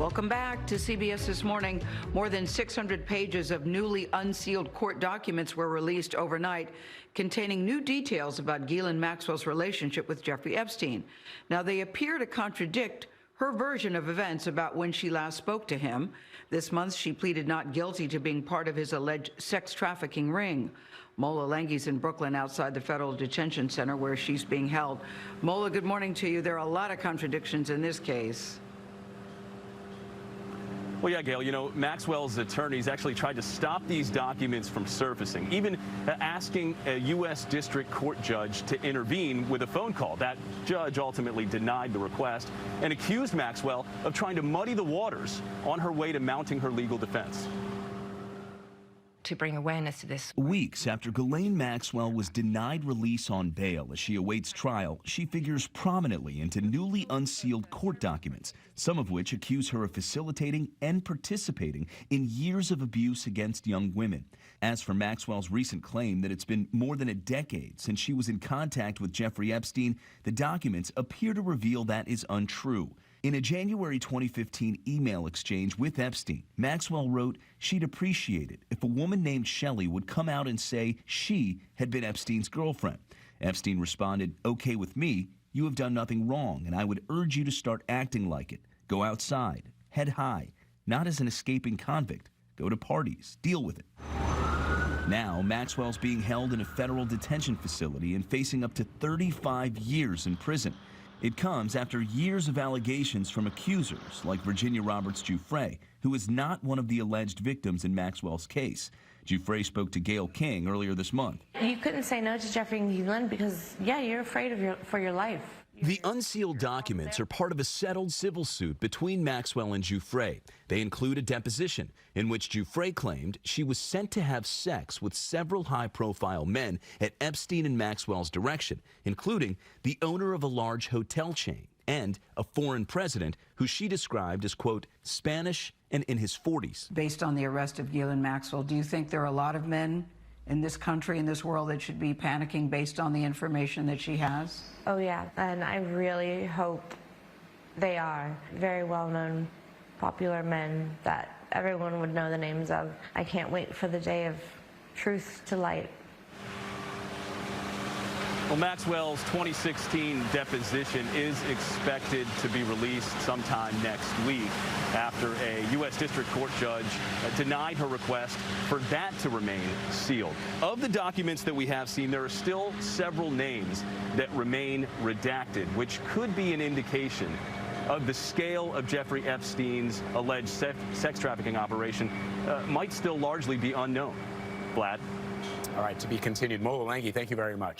Welcome back to CBS This Morning. More than 600 pages of newly unsealed court documents were released overnight, containing new details about Ghislaine Maxwell's relationship with Jeffrey Epstein. Now, they appear to contradict her version of events about when she last spoke to him. This month, she pleaded not guilty to being part of his alleged sex trafficking ring. Mola Lenghi's in Brooklyn outside the federal detention center where she's being held. Mola, good morning to you. There are a lot of contradictions in this case. Well, yeah, Gail, you know, Maxwell's attorneys actually tried to stop these documents from surfacing, even asking a U.S. District Court judge to intervene with a phone call. That judge ultimately denied the request and accused Maxwell of trying to muddy the waters on her way to mounting her legal defense. To bring awareness to this. Weeks after Ghislaine Maxwell was denied release on bail as she awaits trial, she figures prominently into newly unsealed court documents, some of which accuse her of facilitating and participating in years of abuse against young women. As for Maxwell's recent claim that it's been more than a decade since she was in contact with Jeffrey Epstein, the documents appear to reveal that is untrue. In a January 2015 email exchange with Epstein, Maxwell wrote she'd appreciate it if a woman named Shelley would come out and say she had been Epstein's girlfriend. Epstein responded, "Okay with me, you have done nothing wrong, and I would urge you to start acting like it. Go outside, head high, not as an escaping convict. Go to parties, deal with it." Now, Maxwell's being held in a federal detention facility and facing up to 35 years in prison. It comes after years of allegations from accusers like Virginia Roberts Giuffre, who is not one of the alleged victims in Maxwell's case. Giuffre spoke to Gayle King earlier this month. You couldn't say no to Jeffrey and Ghislaine because, yeah, you're afraid of for your life. The unsealed documents are part of a settled civil suit between Maxwell and Giuffre. They include a deposition in which Giuffre claimed she was sent to have sex with several high-profile men at Epstein and Maxwell's direction, including the owner of a large hotel chain and a foreign president who she described as, quote, Spanish and in his 40s. Based on the arrest of Ghislaine Maxwell, do you think there are a lot of men in this country, in this world, that should be panicking based on the information that she has? Oh, yeah, and I really hope they are very well-known, popular men that everyone would know the names of. I can't wait for the day of truth to light. Well, Maxwell's 2016 deposition is expected to be released sometime next week after a U.S. District Court judge denied her request for that to remain sealed. Of the documents that we have seen, there are still several names that remain redacted, which could be an indication of the scale of Jeffrey Epstein's alleged sex trafficking operation might still largely be unknown. Vlad? All right, to be continued. Mola Lenghi, thank you very much.